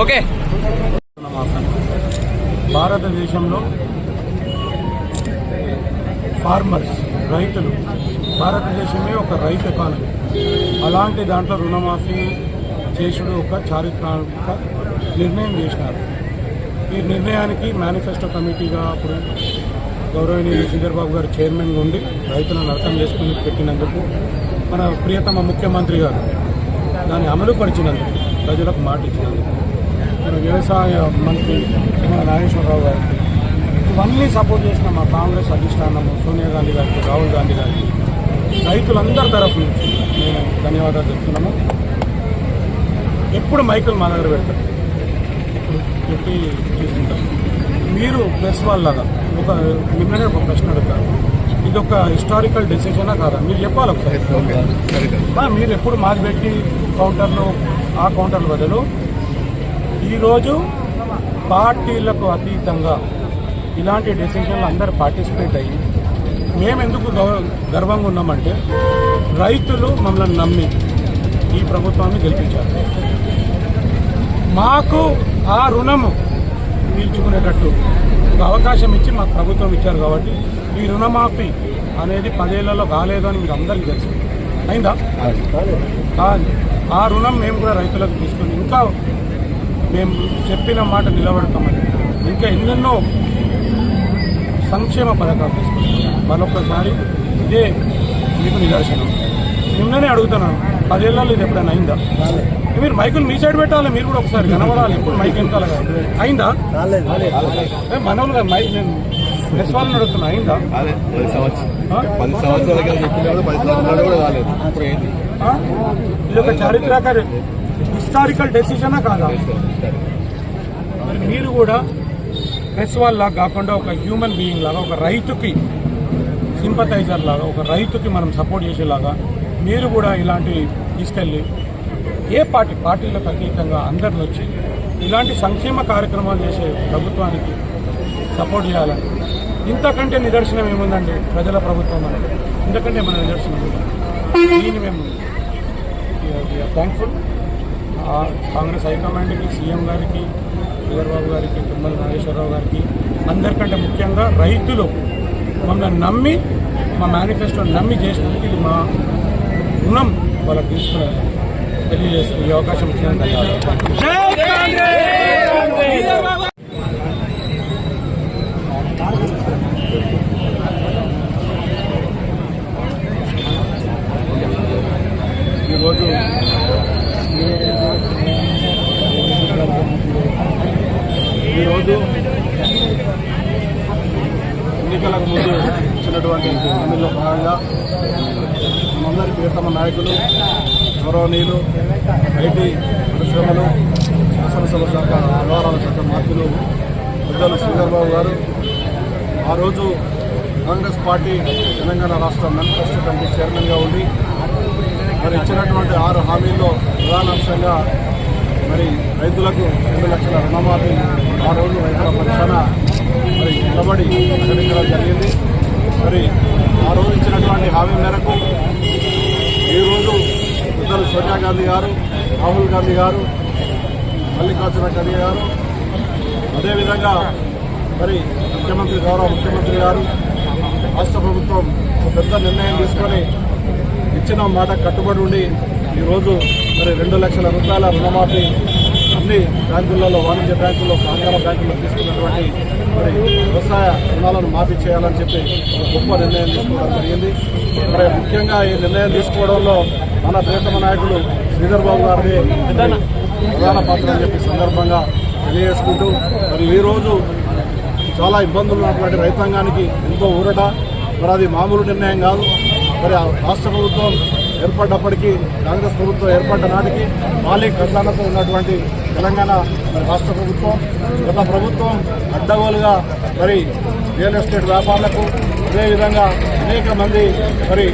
Okay. భారతదేశంలో farmers, రైతులు, భారతదేశమే ఒక రైతు ఎకానమీ. అలాంటి దాంట్లో రుణమాఫీ చేసుడు ఒక చారిత్రాత్మక నిర్ణయం చేసినారు. ఈ నిర్ణయానికి మేనిఫెస్టో కమిటీగా అప్పుడు గౌరవనీయులు శ్రీధర్ బాబు గారు చైర్మన్గా ఉండి రైతులను అర్థం చేసుకుని పెట్టినందుకు, మన ప్రియతమ ముఖ్యమంత్రి గారు దాన్ని అమలు పరిచినందుకు, ప్రజలకు మాట ఇచ్చినందుకు, మన వ్యవసాయ మంత్రి మన నాగేశ్వరరావు గారికి, ఇవన్నీ సపోర్ట్ చేసిన మా కాంగ్రెస్ అధిష్టానము సోనియా గాంధీ గారికి, రాహుల్ గాంధీ గారికి, రైతులందరి తరఫు నుంచి మేము ధన్యవాదాలు చెప్తున్నాము. ఎప్పుడు మైకులు మా దగ్గర పెడతారు, ఇప్పుడు పెట్టి చూస్తుంటారు. మీరు ప్రెస్ వాళ్ళలాగా నిన్ననే ఒక ప్రశ్న అడుగుతారు, ఇది ఒక హిస్టారికల్ డెసిషనా కాదా మీరు చెప్పాలి ఒకసారి. మీరు ఎప్పుడు మాది పెట్టి కౌంటర్లు, ఆ కౌంటర్ల బదులు ఈరోజు పార్టీలకు అతీతంగా ఇలాంటి డెసిషన్లు అందరూ పార్టిసిపేట్ అయ్యి మేమెందుకు గర్వంగా ఉన్నామంటే, రైతులు మమ్మల్ని నమ్మి ఈ ప్రభుత్వాన్ని గెలిపించారు. మాకు ఆ రుణము తీర్చుకునేటట్టు ఒక అవకాశం ఇచ్చి మాకు ప్రభుత్వం ఇచ్చారు. కాబట్టి ఈ రుణమాఫీ అనేది 10 ఏళ్లలో కాలేదు అని మీకు అందరికీ తెలుసు. అయిందా? ఆ రుణం మేము కూడా రైతులకు తీసుకుని ఇంకా మేము చెప్పిన మాట నిలబడతామని ఇంకా ఎన్నెన్నో సంక్షేమ పథకాలు తీసుకుంటాం. మరొకసారి ఇదే మీకు నిదర్శనం. నిన్ననే అడుగుతున్నాను, 10 ఏళ్లలో ఇది ఎప్పుడైనా అయిందా? మీరు మైకులు మీ సైడ్ పెట్టాలి, మీరు కూడా ఒకసారి కనబడాలి. ఇప్పుడు మైక్ వెనకాల అయిందా? మనవులుగా మైక్ నేను ప్రెస్ వాళ్ళని అడుగుతున్నా, అయిందా? ఇది ఒక చారిత్రక హిస్టారికల్ డెసిషనా కాదా? మరి మీరు కూడా ప్రెస్ వాళ్ళలాగా కాకుండా ఒక హ్యూమన్ బీయింగ్ లాగా, ఒక రైతుకి సింపథైజర్ లాగా, ఒక రైతుకి మనం సపోర్ట్ చేసేలాగా మీరు కూడా ఇలాంటివి తీసుకెళ్ళి ఏ పార్టీలకు అతీతంగా అందరిని వచ్చి ఇలాంటి సంక్షేమ కార్యక్రమాలు చేసే ప్రభుత్వానికి సపోర్ట్ చేయాలని, ఇంతకంటే నిదర్శనం ఏముందండి? ప్రజల ప్రభుత్వం అనేది ఇంతకంటే మన నిదర్శనం ఉంది. దీన్ని మేము థ్యాంక్ఫుల్ కాంగ్రెస్ హైకమాండ్కి, సీఎం గారికి, చంద్రబాబు గారికి, తుమ్మల నాగేశ్వరరావు గారికి, అందరికంటే ముఖ్యంగా రైతులు మమ్మల్ని నమ్మి, మా మేనిఫెస్టోని నమ్మి చేసినందుకు ఇది మా రుణం వాళ్ళకి తీసుకుని తెలియజేస్తూ ఈ అవకాశం ఇచ్చినందుకు ధన్యవాదాలు. ఈరోజు ఎన్నికలకు ముందు ఇచ్చినటువంటి హామీల్లో భాగంగా మనందరి ప్రియతమ నాయకులు, గౌరవనీయులు, ఐటీ పరిశ్రమలు, శాసనసభ శాఖ వ్యవహారాల శాఖ మంత్రులు పెద్దలు శ్రీధర్ బాబు గారు ఆ రోజు కాంగ్రెస్ పార్టీ తెలంగాణ రాష్ట్ర మేనిఫెస్టో కమిటీ చైర్మన్గా ఉండి మరి ఇచ్చినటువంటి 6 హామీల్లో ప్రధానాంశంగా మరి రైతులకు 2 లక్షల రుణమాఫీ ఆ రోజు రైతుల పక్షాన మరి నిలబడి ప్రకటించడం జరిగింది. మరి ఆ రోజు ఇచ్చినటువంటి హామీ మేరకు ఈరోజు పెద్దలు సోనియా గాంధీ గారు, రాహుల్ గాంధీ గారు, మల్లికార్జున ఖర్గే గారు, అదేవిధంగా మరి గౌరవ ముఖ్యమంత్రి గారు, రాష్ట్ర ప్రభుత్వం ఒక పెద్ద నిర్ణయం తీసుకొని ఇచ్చిన మాట కట్టుబడి ఉండి ఈరోజు మరి 2 లక్షల రూపాయల రుణమాఫీ అన్ని బ్యాంకులలో, వాణిజ్య బ్యాంకుల్లో, సహకార బ్యాంకుల్లో తీసుకున్నటువంటి మరి వ్యవసాయ రుణాలను మాఫీ చేయాలని చెప్పి ఒక గొప్ప నిర్ణయం తీసుకోవడం జరిగింది. మరి ముఖ్యంగా ఈ నిర్ణయం తీసుకోవడంలో మన ప్రియతమ నాయకులు శ్రీధర్ బాబు గారిని ప్రధాన పాత్ర అని చెప్పి సందర్భంగా తెలియజేసుకుంటూ, మరి ఈరోజు చాలా ఇబ్బందులు ఉన్నటువంటి రైతాంగానికి ఎంతో ఊరట. మరి అది మామూలు నిర్ణయం కాదు. మరి రాష్ట్ర ప్రభుత్వం ఏర్పడ్డప్పటికీ, కాంగ్రెస్ ప్రభుత్వం ఏర్పడ్డ నాటికి మాలి ఖజానాతో ఉన్నటువంటి తెలంగాణ రాష్ట్ర ప్రభుత్వం, గత ప్రభుత్వం అడ్డగోలుగా మరి రియల్ ఎస్టేట్ వ్యాపారులకు, అదేవిధంగా అనేక మంది మరి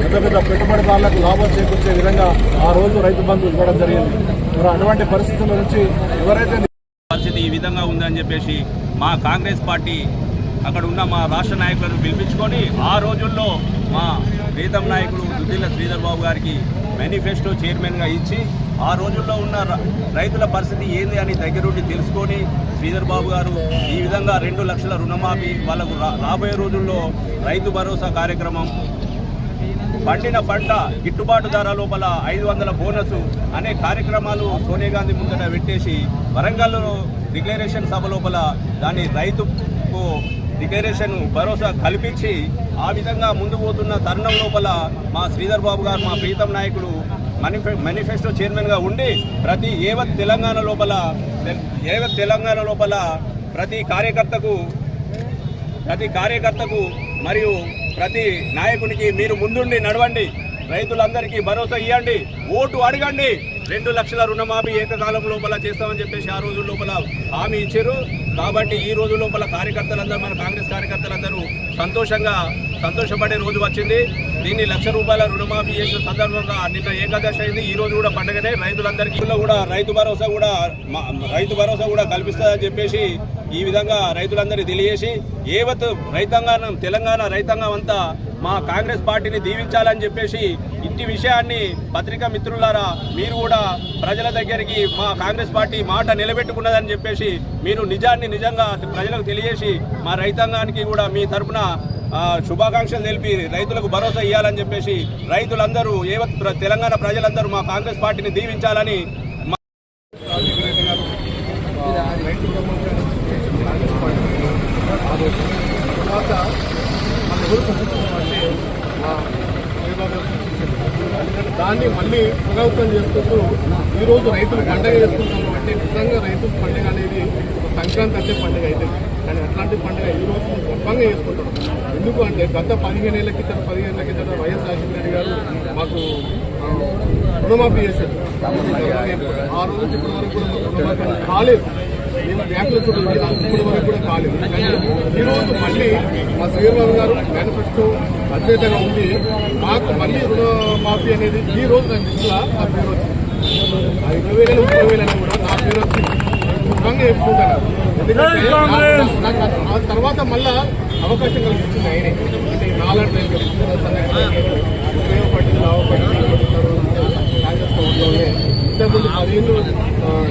పెద్ద పెద్ద పెట్టుబడిదారులకు లాభం చేకూర్చే విధంగా ఆ రోజు రైతు బంధు ఇవ్వడం జరిగింది. మరి అటువంటి పరిస్థితుల నుంచి ఎవరైతే పరిస్థితి ఈ విధంగా ఉందని చెప్పేసి మా కాంగ్రెస్ పార్టీ అక్కడ ఉన్న మా రాష్ట్ర నాయకులను పిలిపించుకొని ఆ రోజుల్లో మా ప్రీతం నాయకుడు దుద్దిల్ల శ్రీధర్ బాబు గారికి మేనిఫెస్టో చైర్మన్గా ఇచ్చి ఆ రోజుల్లో ఉన్న రైతుల పరిస్థితి ఏంది అని దగ్గరుండి తెలుసుకొని శ్రీధర్ బాబు గారు ఈ విధంగా 2 లక్షల రుణమాఫీ వాళ్ళకు రాబోయే రోజుల్లో రైతు భరోసా కార్యక్రమం, పండిన పంట గిట్టుబాటు ధర లోపల 500 బోనస్ అనే కార్యక్రమాలు సోనియా గాంధీ ముందట పెట్టేసి వరంగల్లో డిక్లరేషన్ సభ లోపల దాన్ని రైతుకు డిక్లరేషన్ భరోసా కల్పించి ఆ విధంగా ముందు పోతున్న తరుణం లోపల మా శ్రీధర్ బాబు గారు మా ప్రీతం నాయకుడు మేనిఫెస్టో చైర్మన్గా ఉండి ప్రతి యావత్ తెలంగాణ లోపల ప్రతి కార్యకర్తకు మరియు ప్రతి నాయకునికి మీరు ముందుండి నడవండి, రైతులందరికీ భరోసా ఇవ్వండి, ఓటు అడగండి, 2 లక్షల రుణమాఫీ ఏకకాలం లోపల చేస్తామని చెప్పేసి ఆ రోజు లోపల హామీ ఇచ్చారు. కాబట్టి ఈ రోజు లోపల కార్యకర్తలందరూ, మన కాంగ్రెస్ కార్యకర్తలందరూ సంతోషపడే రోజు వచ్చింది. దీన్ని 1 లక్ష రూపాయల రుణమాఫీ చేసిన సందర్భంగా నిన్న ఏకాదశి అయింది. ఈ రోజు కూడా పండుగనే. రైతులందరికీ కూడా రైతు భరోసా కూడా కల్పిస్తుందని చెప్పేసి ఈ విధంగా రైతులందరికీ తెలియజేసి యావత్ రైతాంగం, తెలంగాణ రైతాంగం అంతా మా కాంగ్రెస్ పార్టీని దీవించాలని చెప్పేసి ఇంటి విషయాన్ని పత్రికా మిత్రులారా మీరు కూడా ప్రజల దగ్గరికి మా కాంగ్రెస్ పార్టీ మాట నిలబెట్టుకున్నదని చెప్పేసి మీరు నిజంగా ప్రజలకు తెలియజేసి మా రైతాంగానికి కూడా మీ తరపున శుభాకాంక్షలు తెలిపి రైతులకు భరోసా ఇవ్వాలని చెప్పేసి రైతులందరూ యావత్ తెలంగాణ ప్రజలందరూ మా కాంగ్రెస్ పార్టీని దీవించాలని దాన్ని మళ్ళీ పునరుద్ధరణ చేసుకుంటూ ఈరోజు రైతులు పండుగ చేసుకుంటాము. అంటే నిజంగా రైతుల పండుగ అనేది సంక్రాంతి అంటే పండుగ అయితే, కానీ అట్లాంటి పండుగ ఈరోజు గొప్పంగా చేసుకుంటాం. ఎందుకు అంటే గత 15 ఏళ్ల కింద వైఎస్ రాజశేఖర రెడ్డి గారు మాకు రుణమాఫీ చేశారు. ఆ రోజు ఇప్పటి వరకు కూడా రుణమాఫీ కాలేదు. మేము బ్యాంకుల చుట్టూ ఇప్పటి వరకు కూడా కాలేదు. కానీ ఈరోజు మళ్ళీ మా శ్రీరావు గారు మేనిఫెస్టో అధ్యతగా ఉంది. మాకు మళ్ళీ రుణమాఫీ అనేది ఈ రోజు నా దృష్టిలో నా పేరు వచ్చింది. 20,000 30,000 అయినా కూడా నా పేరు వచ్చింది. గొప్పంగా చెప్పుకుంటాను. ఎందుకంటే ఆ తర్వాత మళ్ళా అవకాశం కల్పించింది ఆయనే. అంటే నాలాంటి ఉపయోగపడింది, లాభపడింది. కాంగ్రెస్ ప్రభుత్వంలో ఇంతకుముందు 10 ఏళ్ళు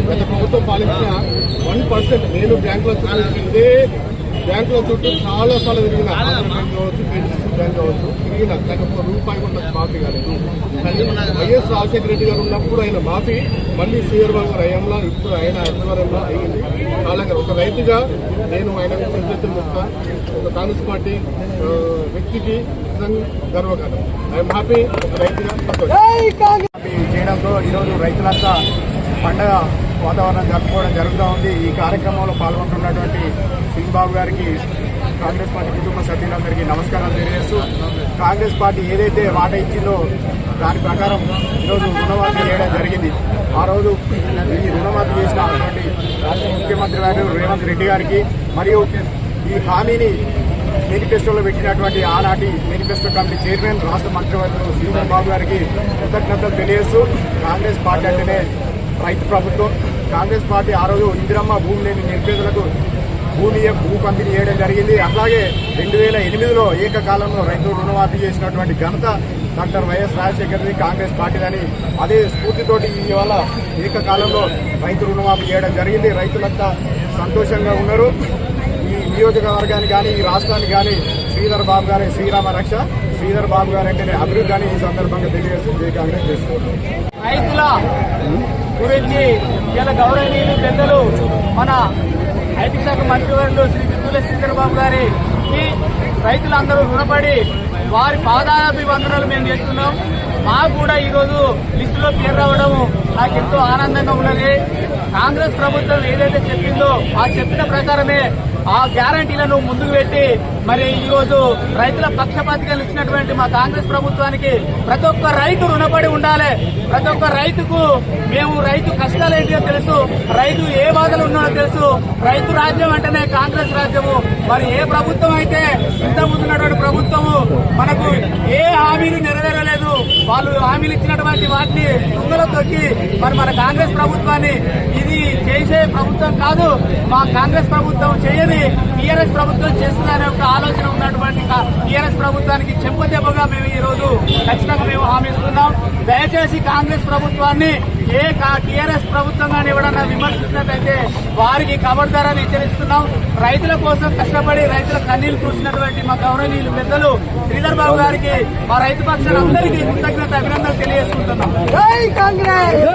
గత ప్రభుత్వం పాలించిన 1% నేను ఇదే బ్యాంకుల చుట్టూ చాలా సార్లు తిరిగిన, బ్యాంక్ కావచ్చు, బ్యాంక్ కావచ్చు, తిరిగిన నాకు రూపాయి కూడా మాఫీ కాలేదు. కానీ వైఎస్ రాజశేఖర రెడ్డి గారు ఉన్నప్పుడు ఆయన మాఫీ మళ్ళీ శ్రీధర్ బాబు గారు అయ్యంలో ఇప్పుడు ఆయన ఆధ్వర్యంలో అయ్యింది. చాలా ఒక రైతుగా నేను ఆయన చేతులు చెప్తా. ఒక కాంగ్రెస్ పార్టీ వ్యక్తికి గర్వకారణం. I'm happy. ఒక రైతుగా చేయడంతో ఈరోజు రైతులంతా పండగ వాతావరణం జరుపుకోవడం జరుగుతూ ఉంది. ఈ కార్యక్రమంలో పాల్గొంటున్నటువంటి సింగ్బాబు గారికి, కాంగ్రెస్ పార్టీ కుటుంబ సభ్యులందరికీ నమస్కారాలు తెలియజేస్తూ, కాంగ్రెస్ పార్టీ ఏదైతే మాట ఇచ్చిందో దాని ప్రకారం ఈరోజు రుణమాఫీ చేయడం జరిగింది. ఆ రోజు ఈ రుణమాఫీ చేసినటువంటి రాష్ట్ర ముఖ్యమంత్రి గారు రేవంత్ రెడ్డి గారికి మరియు ఈ హామీని మేనిఫెస్టోలో పెట్టినటువంటి ఆనాటి మేనిఫెస్టో కమిటీ చైర్మన్ రాష్ట్ర మంత్రివర్యులు శ్రీధర్ బాబు గారికి కృతజ్ఞతలు తెలియజేస్తూ, కాంగ్రెస్ పార్టీ అంటేనే రైతు ప్రభుత్వం. కాంగ్రెస్ పార్టీ ఆ రోజు ఇందిరమ్మ భూమి లేని నిరుపేదలకు భూ పంపిణీ చేయడం జరిగింది. అట్లాగే 2008లో ఏకకాలంలో రైతులు రుణమాఫీ చేసినటువంటి ఘనత డాక్టర్ వైఎస్ రాజశేఖర్ది, కాంగ్రెస్ పార్టీదని అదే స్ఫూర్తితోటి ఇవాళ ఏకకాలంలో రైతు రుణమాఫీ చేయడం జరిగింది. రైతులంతా సంతోషంగా ఉన్నారు. ఈ నియోజకవర్గానికి కానీ ఈ రాష్ట్రానికి కానీ శ్రీధర్ బాబు గారి శ్రీరామ రక్ష. శ్రీధర్ బాబు గారు అంటేనే అభివృద్ధి అని ఈ సందర్భంగా తెలియజేస్తూ జై కాంగ్రెస్ చేసుకుంటాం. రైతుల గురించి ఇలా గౌరవనీయులు పెద్దలు మన ఐటీ శాఖ మంత్రివర్యులు శ్రీ దుద్దిల్ల శ్రీధర్ బాబు గారికి రైతులందరూ రుణపడి వారి పాదాభివందనలు మేము చేస్తున్నాం. మాకు కూడా ఈరోజు లిస్టులో పేరు రావడం నాకు ఎంతో ఆనందంగా ఉన్నది. కాంగ్రెస్ ప్రభుత్వం ఏదైతే చెప్పిందో ఆ చెప్పిన ప్రకారమే ఆ గ్యారంటీలను ముందుకు పెట్టి మరి ఈరోజు రైతుల పక్షపాతికలు ఇచ్చినటువంటి మా కాంగ్రెస్ ప్రభుత్వానికి ప్రతి ఒక్క రైతు రుణపడి ఉండాలి. ప్రతి ఒక్క రైతుకు మేము రైతు కష్టాలు ఏంటో తెలుసు, రైతు ఏ బాధలు ఉన్నాడో తెలుసు. రైతు రాజ్యం అంటేనే కాంగ్రెస్ రాజ్యము. మరి ఏ ప్రభుత్వం అయితే ఇంతకుముందు ఉన్నటువంటి ప్రభుత్వము మనకు ఏ హామీలు నెరవేరలేదు. వాళ్ళు హామీలు ఇచ్చినటువంటి వాటిని తుంగలో తొక్కి మరి మన కాంగ్రెస్ ప్రభుత్వాన్ని ఇది చేసే ప్రభుత్వం కాదు, మా కాంగ్రెస్ ప్రభుత్వం చేయని టీఆర్ఎస్ ప్రభుత్వం చేస్తుందనే ఒక ఆలోచన ఉన్నటువంటి టీఆర్ఎస్ ప్రభుత్వానికి చెంపదెబ్బగా మేము ఈ రోజు ఖచ్చితంగా మేము హామీ ఇస్తున్నాం. దయచేసి కాంగ్రెస్ ప్రభుత్వాన్ని టీఆర్ఎస్ ప్రభుత్వం కానీ ఎవడన్నా విమర్శించినట్లయితే వారికి ఖబర్దారని హెచ్చరిస్తున్నాం. రైతుల కోసం కష్టపడి రైతుల కన్నీళ్లు చూసినటువంటి మా గౌరవనీయులు పెద్దలు శ్రీధర్ బాబు గారికి మా రైతు పక్షాలందరికీ కృతజ్ఞత అభినందనలు తెలియజేసుకుంటున్నాం.